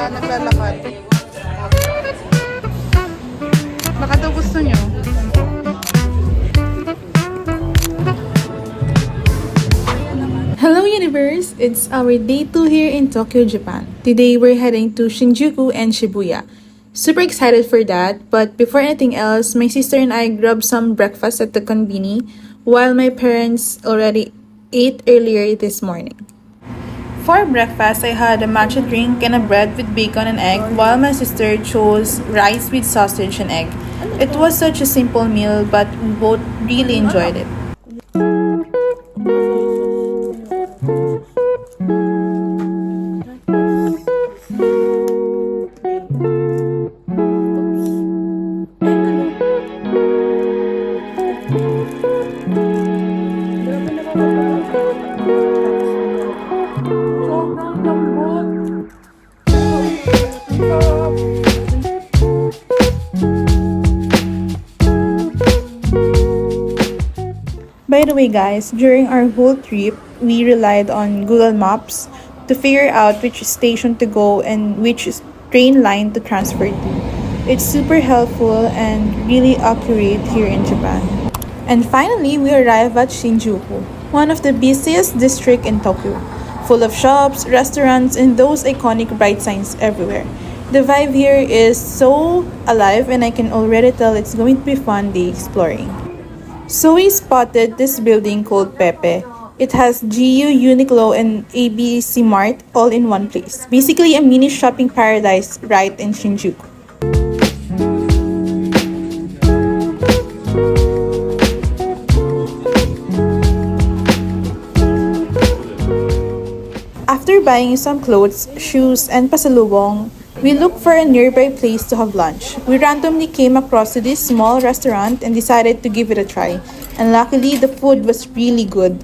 naglalakad. Baka daw gusto nyo. Hello universe! It's our day 2 here in Tokyo, Japan. Today we're heading to Shinjuku and Shibuya. Super excited for that, but before anything else, my sister and I grabbed some breakfast at the konbini while my parents already ate earlier this morning. For breakfast, I had a matcha drink and a bread with bacon and egg while my sister chose rice with sausage and egg. It was such a simple meal, but we both really enjoyed it. By the way guys, during our whole trip, we relied on Google Maps to figure out which station to go and which train line to transfer to. It's super helpful and really accurate here in Japan. And finally, we arrived at Shinjuku, one of the busiest districts in Tokyo, full of shops, restaurants, and those iconic bright signs everywhere. The vibe here is so alive and I can already tell it's going to be fun day exploring. So we spotted this building called Pepe. It has GU, Uniqlo, and ABC Mart all in one place. Basically a mini shopping paradise right in Shinjuku. After buying some clothes, shoes, and pasalubong, we looked for a nearby place to have lunch. We randomly came across to this small restaurant and decided to give it a try. And luckily, the food was really good.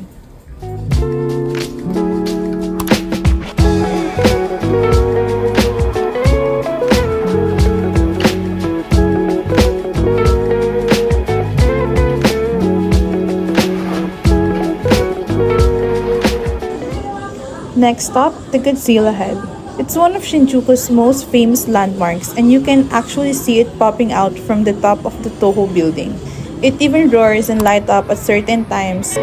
Next stop, the Godzilla head. It's one of Shinjuku's most famous landmarks and you can actually see it popping out from the top of the Toho building. It even roars and lights up at certain times.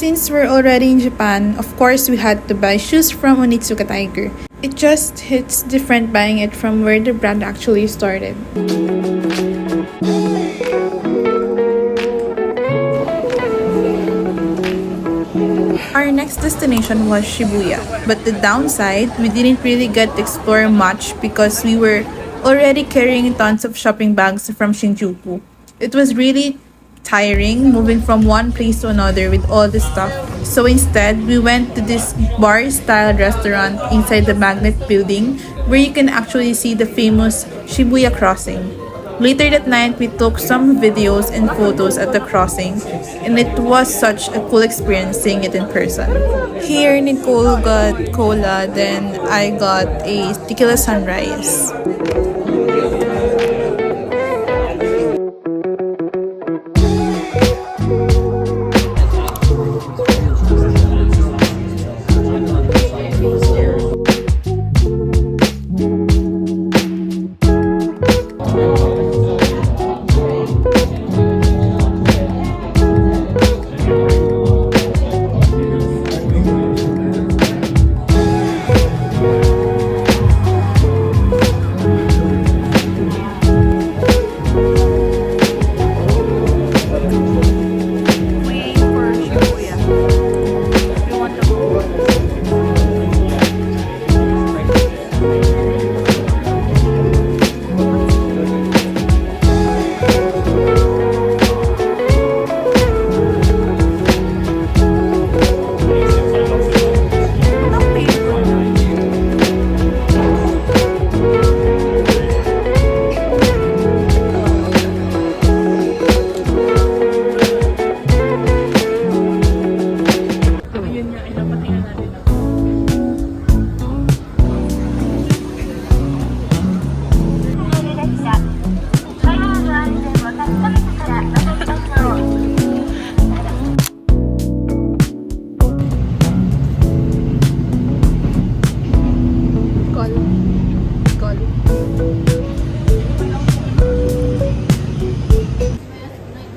Since we're already in Japan, of course we had to buy shoes from Onitsuka Tiger. It just hits different buying it from where the brand actually started. Our next destination was Shibuya, but the downside, we didn't really get to explore much because we were already carrying tons of shopping bags from Shinjuku. It was really tiring moving from one place to another with all this stuff. So instead, we went to this bar-style restaurant inside the Magnet building where you can actually see the famous Shibuya crossing. Later that night, we took some videos and photos at the crossing and it was such a cool experience seeing it in person. Here, Nicole got cola, then I got a tequila sunrise.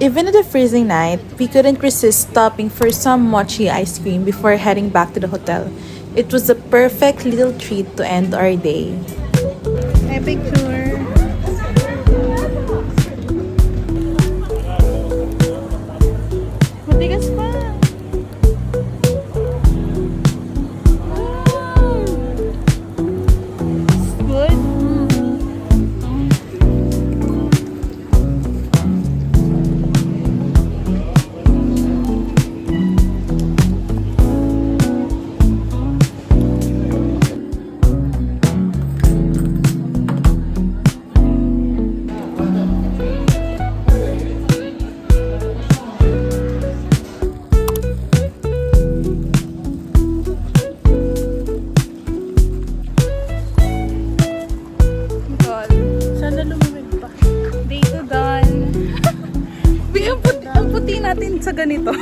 Even in the freezing night, we couldn't resist stopping for some mochi ice cream before heading back to the hotel. It was the perfect little treat to end our day. May picture. Matigas pa. Good. Dol. Sana lumamig pa. Dito, Dol. Ang puti natin sa ganito.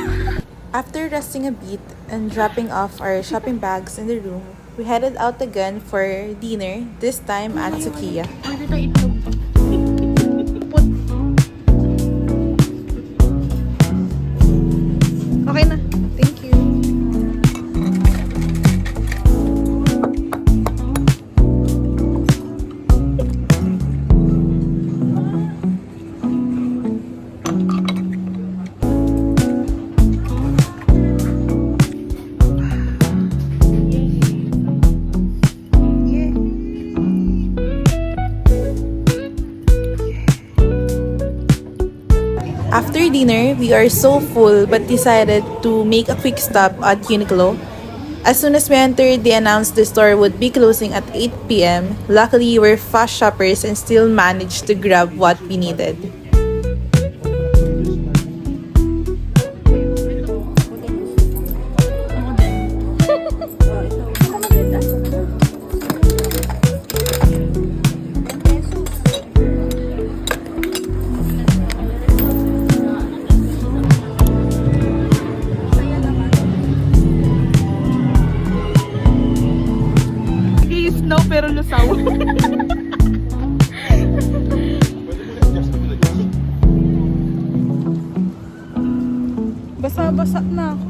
After resting a bit and dropping off our shopping bags in the room, we headed out again for dinner, this time at Sukiya. Pwede tayo itlog. Okay na. Thank you. After dinner, we are so full but decided to make a quick stop at Uniqlo. As soon as we entered, they announced the store would be closing at 8 p.m. Luckily, we're fast shoppers and still managed to grab what we needed. Snow pero lusaw. Basa-basa na ako.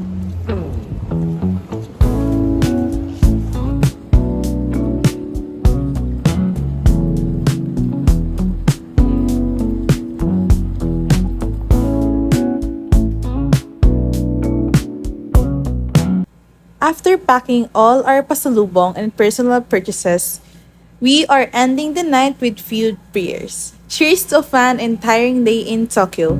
After packing all our pasalubong and personal purchases, we are ending the night with few prayers. Cheers to a fun and tiring day in Tokyo.